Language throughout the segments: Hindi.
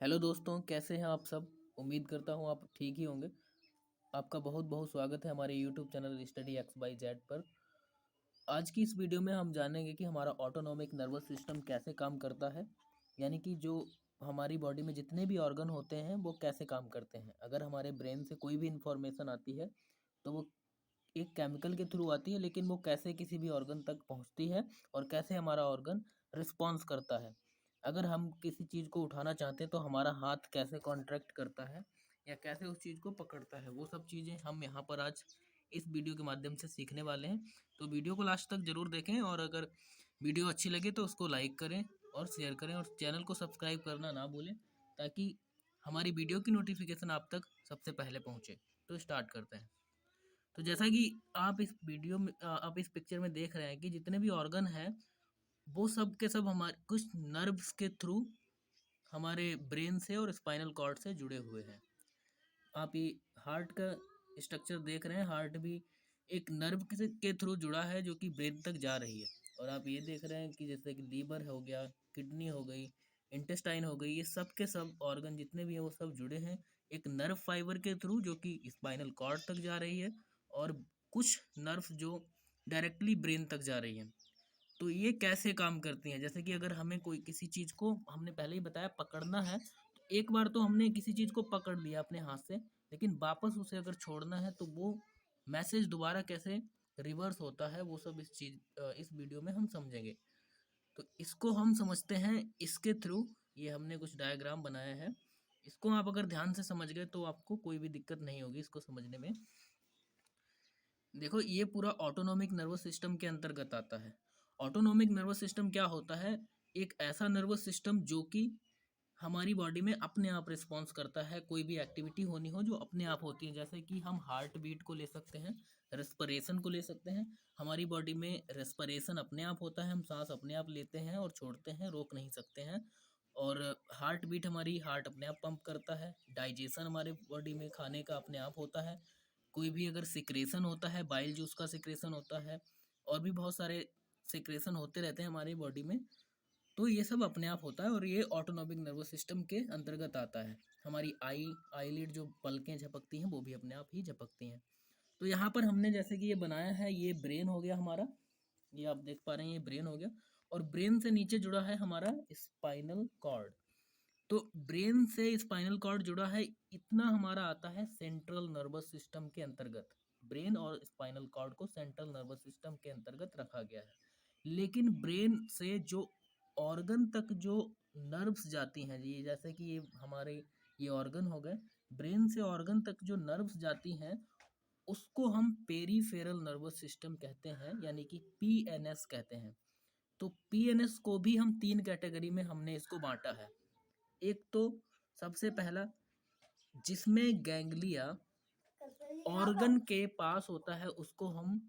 हेलो दोस्तों, कैसे हैं आप सब। उम्मीद करता हूँ आप ठीक ही होंगे। आपका बहुत बहुत स्वागत है हमारे YouTube channel study X Y Z पर। आज की इस वीडियो में हम जानेंगे कि हमारा ऑटोनॉमिक नर्वस सिस्टम कैसे काम करता है, यानी कि जो हमारी बॉडी में जितने भी ऑर्गन होते हैं वो कैसे काम करते हैं। अगर हमारे ब्रेन से कोई भी इंफॉर्मेशन आती है तो वो एक केमिकल के थ्रू आती है, लेकिन वो कैसे किसी भी ऑर्गन तक पहुंचती है और कैसे हमारा ऑर्गन रिस्पॉन्स करता है। अगर हम किसी चीज़ को उठाना चाहते हैं तो हमारा हाथ कैसे कॉन्ट्रैक्ट करता है या कैसे उस चीज़ को पकड़ता है, वो सब चीज़ें हम यहाँ पर आज इस वीडियो के माध्यम से सीखने वाले हैं। तो वीडियो को लास्ट तक ज़रूर देखें और अगर वीडियो अच्छी लगे तो उसको लाइक करें और शेयर करें और चैनल को सब्सक्राइब करना ना भूलें, ताकि हमारी वीडियो की नोटिफिकेशन आप तक सबसे पहले पहुँचे। तो स्टार्ट करते हैं। तो जैसा कि आप इस वीडियो में आप इस पिक्चर में देख रहे हैं कि जितने भी ऑर्गन हैं वो सब के सब हमारे कुछ नर्व्स के थ्रू हमारे ब्रेन से और स्पाइनल कॉर्ड से जुड़े हुए हैं। आप ये हार्ट का स्ट्रक्चर देख रहे हैं, हार्ट भी एक नर्व के थ्रू जुड़ा है जो कि ब्रेन तक जा रही है। और आप ये देख रहे हैं कि जैसे कि लीवर हो गया, किडनी हो गई, इंटेस्टाइन हो गई, ये सब के सब ऑर्गन जितने भी हैं वो सब जुड़े हैं एक नर्व फाइबर के थ्रू जो कि स्पाइनल कॉर्ड तक जा रही है, और कुछ नर्व जो डायरेक्टली ब्रेन तक जा रही हैं। तो ये कैसे काम करती हैं, जैसे कि अगर हमें कोई किसी चीज़ को, हमने पहले ही बताया, पकड़ना है तो एक बार तो हमने किसी चीज़ को पकड़ लिया अपने हाथ से, लेकिन वापस उसे अगर छोड़ना है तो वो मैसेज दोबारा कैसे रिवर्स होता है वो सब इस वीडियो में हम समझेंगे। तो इसको हम समझते हैं इसके थ्रू। ये हमने कुछ डायग्राम बनाया है, इसको आप अगर ध्यान से समझ गए तो आपको कोई भी दिक्कत नहीं होगी इसको समझने में। देखो, ये पूरा ऑटोनॉमिक नर्वस सिस्टम के अंतर्गत आता है। ऑटोनॉमिक नर्वस सिस्टम क्या होता है? एक ऐसा नर्वस सिस्टम जो कि हमारी बॉडी में अपने आप रिस्पॉन्स करता है, कोई भी एक्टिविटी होनी हो जो अपने आप होती है। जैसे कि हम हार्ट बीट को ले सकते हैं, रेस्पिरेशन को ले सकते हैं। हमारी बॉडी में रेस्पिरेशन अपने आप होता है, हम सांस अपने आप लेते हैं और छोड़ते हैं, रोक नहीं सकते हैं। और हार्ट बीट, हमारी हार्ट अपने आप पंप करता है। डाइजेशन हमारे बॉडी में खाने का अपने आप होता है। कोई भी अगर सिक्रेशन होता है, बाइल जूस का सिक्रेशन होता है, और भी बहुत सारे सिक्रेशन होते रहते हैं हमारी बॉडी में। तो ये सब अपने आप होता है और ये ऑटोनॉमिक नर्वस सिस्टम के अंतर्गत आता है। हमारी आईलिड जो पलकें झपकती हैं वो भी अपने आप ही झपकती हैं। तो यहाँ पर हमने जैसे कि ये बनाया है, ये ब्रेन हो गया हमारा, ये आप देख पा रहे हैं, ये ब्रेन हो गया। और ब्रेन से नीचे जुड़ा है हमारा स्पाइनल कॉर्ड। तो ब्रेन से स्पाइनल कॉर्ड जुड़ा है, इतना हमारा आता है सेंट्रल नर्वस सिस्टम के अंतर्गत। ब्रेन और स्पाइनल कॉर्ड को सेंट्रल नर्वस सिस्टम के अंतर्गत रखा गया है। लेकिन ब्रेन से जो ऑर्गन तक जो नर्व्स जाती हैं, ये जैसे कि ये हमारे ये ऑर्गन हो गए, ब्रेन से ऑर्गन तक जो नर्व्स जाती हैं उसको हम पेरीफेरल नर्वस सिस्टम कहते हैं, यानी कि पीएनएस कहते हैं। तो पीएनएस को भी हम तीन कैटेगरी में हमने इसको बांटा है। एक तो सबसे पहला, जिसमें गैंग्लिया ऑर्गन के पास होता है, उसको हम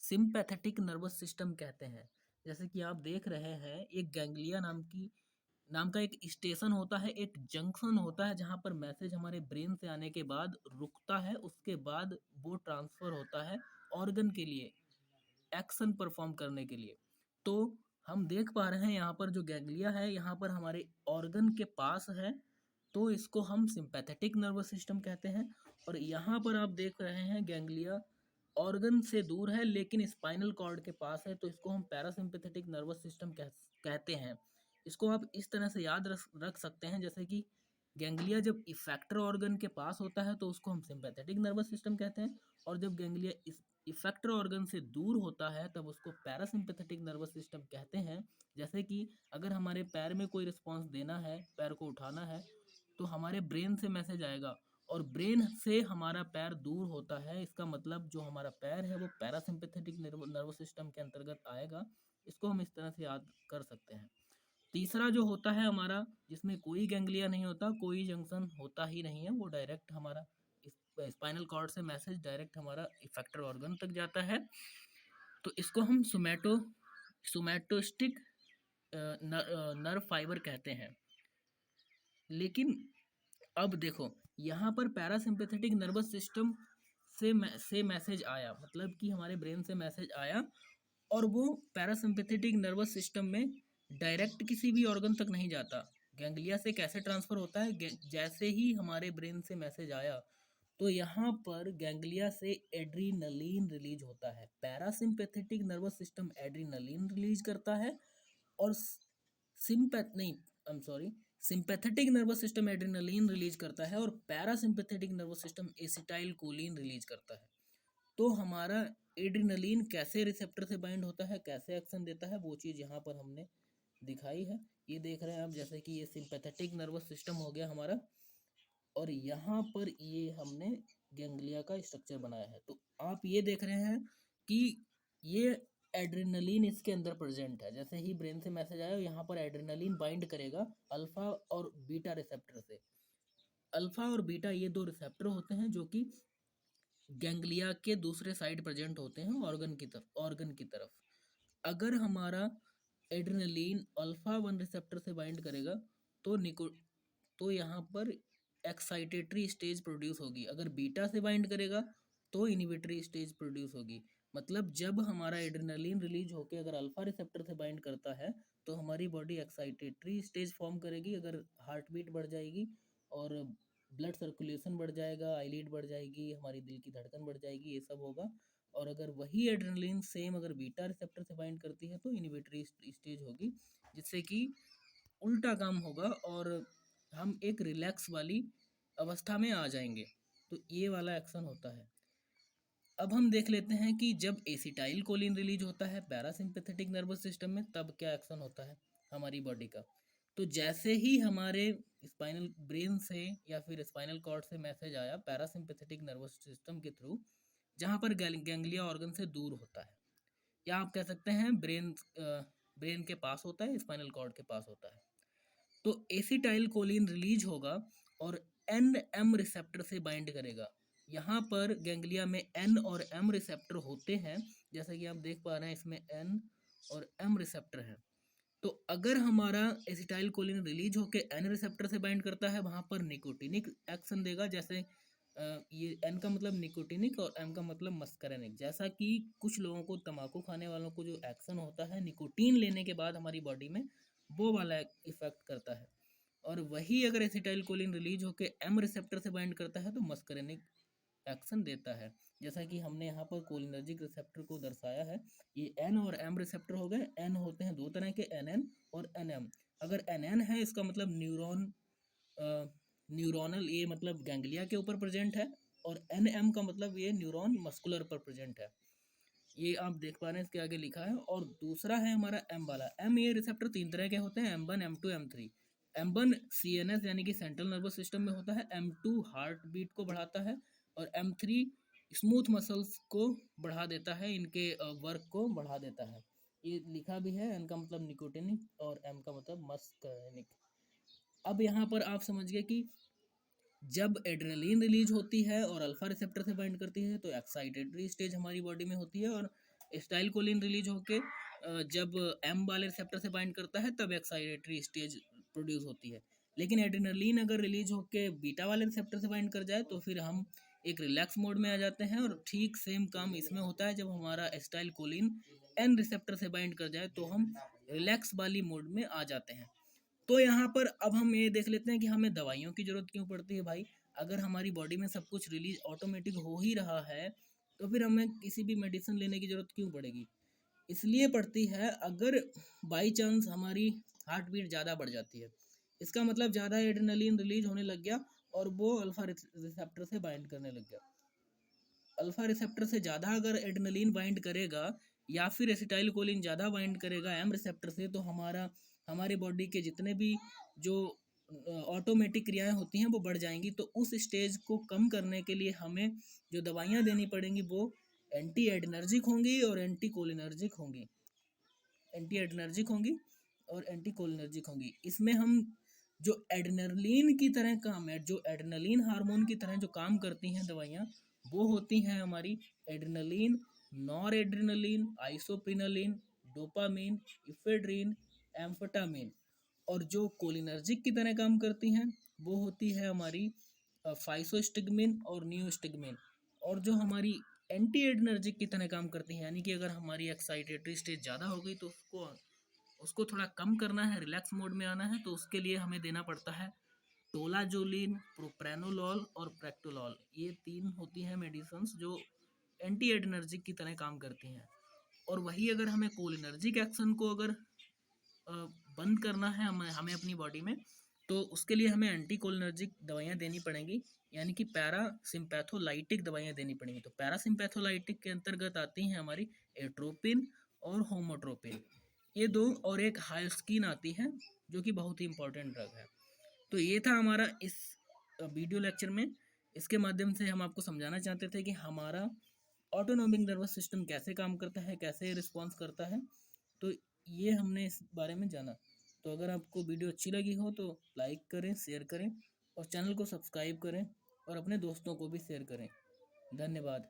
सिंपैथेटिक नर्वस सिस्टम कहते हैं। जैसे कि आप देख रहे हैं, एक गैंग्लिया नाम का एक स्टेशन होता है, एक जंक्शन होता है जहां पर मैसेज हमारे ब्रेन से आने के बाद रुकता है, उसके बाद वो ट्रांसफर होता है ऑर्गन के लिए, एक्शन परफॉर्म करने के लिए। तो हम देख पा रहे हैं यहाँ पर जो गैंग्लिया है यहाँ पर हमारे ऑर्गन के पास है, तो इसको हम सिंपैथेटिक नर्वस सिस्टम कहते हैं। और यहाँ पर आप देख रहे हैं गैंग्लिया ऑर्गन से दूर है लेकिन स्पाइनल कॉर्ड के पास है, तो इसको हम पैरासिम्पैथेटिक नर्वस सिस्टम कहते हैं। इसको आप इस तरह से याद रख सकते हैं, जैसे कि गैंग्लिया जब इफेक्टर ऑर्गन के पास होता है तो उसको हम सिंपैथेटिक नर्वस सिस्टम कहते हैं, और जब गैंग्लिया इस इफेक्टर ऑर्गन से दूर होता है तब उसको पैरासिम्पैथेटिक नर्वस सिस्टम कहते हैं। जैसे कि अगर हमारे पैर में कोई रिस्पांस देना है, पैर को उठाना है, तो हमारे ब्रेन से मैसेज आएगा और ब्रेन से हमारा पैर दूर होता है, इसका मतलब जो हमारा पैर है वो पैरासिम्पैथेटिक नर्वस सिस्टम के अंतर्गत आएगा। इसको हम इस तरह से याद कर सकते हैं। तीसरा जो होता है हमारा, जिसमें कोई गैंग्लिया नहीं होता, कोई जंक्शन होता ही नहीं है, वो डायरेक्ट हमारा स्पाइनल कॉर्ड से मैसेज डायरेक्ट हमारा इफेक्टर ऑर्गन तक जाता है। तो इसको हम सोमैटोस्टिक नर्व फाइबर कहते हैं। लेकिन अब देखो, यहाँ पर पैरासिम्पैथेटिक नर्वस सिस्टम से मैसेज आया, मतलब कि हमारे ब्रेन से मैसेज आया, और वो पैरासिम्पैथेटिक नर्वस सिस्टम में डायरेक्ट किसी भी ऑर्गन तक नहीं जाता, गैंग्लिया से कैसे ट्रांसफ़र होता है, जैसे ही हमारे ब्रेन से मैसेज आया तो यहाँ पर गैंग्लिया से एड्रीनलिन रिलीज होता है। Parasympathetic nervous system adrenaline release करता है और सिम्पैथ नहीं I am sorry sympathetic nervous system adrenaline release करता है और parasympathetic nervous system acetyl choline release करता है। तो हमारा एड्रेनलिन कैसे रिसेप्टर से बाइंड होता है, कैसे एक्शन देता है, वो चीज़ यहाँ पर हमने दिखाई है। ये देख रहे हैं आप, जैसे कि ये सिंपैथेटिक नर्वस सिस्टम हो गया हमारा और यहाँ पर ये हमने गैंग्लिया का स्ट्रक्चर बनाया है। तो आप ये देख रहे हैं कि ये एड्रेनलिन इसके अंदर प्रेजेंट है। जैसे ही ब्रेन से मैसेज आया यहाँ पर एड्रेनलिन बाइंड करेगा अल्फा और बीटा रिसेप्टर से। अल्फा और बीटा ये दो रिसेप्टर होते हैं जो कि गैंग्लिया के दूसरे साइड प्रेजेंट होते हैं ऑर्गन की तरफ। अगर हमारा एड्रेनलिन अल्फा वन रिसेप्टर से बाइंड करेगा तो तो यहाँ पर एक्साइटेटरी स्टेज प्रोड्यूस होगी। अगर बीटा से बाइंड करेगा तो इनिबिटरी स्टेज प्रोड्यूस होगी। मतलब जब हमारा एड्रेनलिन रिलीज होकर अगर अल्फा रिसेप्टर से बाइंड करता है तो हमारी बॉडी एक्साइटेटरी स्टेज फॉर्म करेगी। अगर हार्ट बीट बढ़ जाएगी और ब्लड सर्कुलेशन बढ़ जाएगा, आईलिड बढ़ जाएगी, हमारी दिल की धड़कन बढ़ जाएगी, ये सब होगा। और अगर वही एड्रेनलिन सेम अगर बीटा रिसेप्टर से बाइंड करती है तो इनिबिटरी स्टेज होगी, जिससे कि उल्टा काम होगा और हम एक रिलैक्स वाली अवस्था में आ जाएंगे। तो ये वाला एक्शन होता है। अब हम देख लेते हैं कि जब एसिटाइल कोलिन रिलीज होता है पैरासिम्पैथेटिक नर्वस सिस्टम में तब क्या एक्शन होता है हमारी बॉडी का। तो जैसे ही हमारे स्पाइनल ब्रेन से या फिर स्पाइनल कॉर्ड से मैसेज आया पैरासिम्पैथेटिक नर्वस सिस्टम के थ्रू, जहाँ पर गैंग्लिया ऑर्गन से दूर होता है, या आप कह सकते हैं ब्रेन के पास होता है, स्पाइनल कॉर्ड के पास होता है, तो एसिटाइल कोलिन रिलीज होगा और एन एम रिसेप्टर से बाइंड करेगा। यहाँ पर गैंग्लिया में एन और एम रिसेप्टर होते हैं, जैसा कि आप देख पा रहे हैं इसमें एन और एम रिसेप्टर है। तो अगर हमारा एसिटाइल कोलिन रिलीज होकर एन रिसेप्टर से बाइंड करता है, वहाँ पर निकोटिनिक एक्शन देगा। जैसे ये एन का मतलब निकोटिनिक और एम का मतलब मस्करेनिक। जैसा कि कुछ लोगों को, तंबाकू खाने वालों को जो एक्शन होता है निकोटीन लेने के बाद हमारी बॉडी में, वो वाला इफेक्ट करता है। और वही अगर एसिटाइल कोलिन रिलीज होकर एम रिसेप्टर से बाइंड करता है तो मस्करेनिक एक्शन देता है। जैसा कि हमने यहाँ पर कोलिनर्जिक रिसेप्टर को दर्शाया है। ये एन और एम रिसेप्टर हो गए। एन होते हैं दो तरह के, एन एन और एन एम। अगर एन एन है इसका मतलब न्यूरोनल, ये मतलब गैंग्लिया के ऊपर प्रेजेंट है, और एन एम का मतलब ये न्यूरॉन मस्कुलर पर प्रेजेंट है। ये आप देख पा रहे हैं, इसके आगे लिखा है। और दूसरा है हमारा एम वाला। एम, ये रिसेप्टर तीन तरह के होते हैं, M1 M2 M3। M1 CNS यानी कि सेंट्रल नर्वस सिस्टम में होता है, M2 हार्ट बीट को बढ़ाता है और M3 स्मूथ मसल्स को बढ़ा देता है, इनके वर्क को बढ़ा देता है। ये लिखा भी है, एन का मतलब निकोटिनिक और एम का मतलब मस्करेनिक। अब यहाँ पर आप समझ गए कि जब एड्रेनलिन रिलीज होती है और अल्फा रिसेप्टर से बाइंड करती है तो एक्साइटेटरी स्टेज हमारी बॉडी में होती है, और एसिटाइल कोलिन रिलीज होके जब एम वाले रिसेप्टर से बाइंड करता है तब एक्साइटेटरी स्टेज प्रोड्यूस होती है। लेकिन एड्रेनलिन अगर रिलीज होके बीटा वाले रिसेप्टर से बाइंड कर जाए तो फिर हम एक रिलैक्स मोड में आ जाते हैं। और ठीक सेम काम इसमें होता है, जब हमारा एसिटाइल कोलिन एन रिसेप्टर से बाइंड कर जाए तो हम रिलैक्स वाली मोड में आ जाते हैं। तो यहाँ पर अब हम ये देख लेते हैं कि हमें दवाइयों की ज़रूरत क्यों पड़ती है भाई। अगर हमारी बॉडी में सब कुछ रिलीज ऑटोमेटिक हो ही रहा है तो फिर हमें किसी भी मेडिसिन लेने की ज़रूरत क्यों पड़ेगी। इसलिए पड़ती है अगर बाई चांस हमारी हार्ट बीट ज़्यादा बढ़ जाती है, इसका मतलब ज़्यादा एड्रेनलिन रिलीज होने लग गया और वो अल्फा रिसेप्टर से बाइंड करने लग गया। अल्फा रिसेप्टर से ज़्यादा अगर एड्रेनलिन बाइंड करेगा या फिर एसिटाइल कोलिन ज़्यादा बाइंड करेगा एम रिसेप्टर से, तो हमारे बॉडी के जितने भी जो ऑटोमेटिक क्रियाएं होती हैं वो बढ़ जाएंगी। तो उस स्टेज को कम करने के लिए हमें जो दवाइयाँ देनी पड़ेंगी वो एंटी एडनर्जिक होंगी और एंटी कोलिनर्जिक होंगी। एंटी एडनर्जिक होंगी और एंटी कोलिनर्जिक होंगी। इसमें हम जो एड्रेनलिन की तरह काम है, जो एड्रेनलिन हार्मोन की तरह जो काम करती हैं दवाइयाँ, वो होती हैं हमारी adrenaline, nor adrenaline, isoprenaline, dopamine, ephedrine, amphetamine. और जो कोलिनर्जिक की तरह काम करती हैं वो होती है हमारी फाइसोस्टिग्मिन और न्यूस्टिग्मिन। और जो हमारी एंटी एडनर्जिक की तरह काम करती हैं, यानी कि अगर हमारी एक्साइटेटरी स्टेज ज़्यादा हो गई तो उसको थोड़ा कम करना है, रिलैक्स मोड में आना है, तो उसके लिए हमें देना पड़ता है टोलाजोलिन, प्रोप्रेनोलॉल और प्रेक्टोलॉल। ये 3 होती हैं मेडिसिन्स जो एंटी एडर्जिक की तरह काम करती हैं। और वही अगर हमें कोलिनर्जिक एक्शन को अगर अ, बंद करना है हमें अपनी बॉडी में, तो उसके लिए हमें एंटी कोलिनर्जिक दवाइयाँ देनी पड़ेंगी, यानी कि पैरासिम्पैथोलाइटिक दवाइयाँ देनी पड़ेंगी। तो पैरासिम्पैथोलाइटिक के अंतर्गत आती हैं हमारी एट्रोपिन और होमोट्रोपिन, ये दो, और एक हाइस्कीन आती है जो कि बहुत ही इंपॉर्टेंट ड्रग है। तो ये था हमारा इस वीडियो लेक्चर में। इसके माध्यम से हम आपको समझाना चाहते थे कि हमारा ऑटोनॉमिक नर्वस सिस्टम कैसे काम करता है, कैसे रिस्पॉन्स करता है। तो ये हमने इस बारे में जाना। तो अगर आपको वीडियो अच्छी लगी हो तो लाइक करें, शेयर करें और चैनल को सब्सक्राइब करें और अपने दोस्तों को भी शेयर करें। धन्यवाद।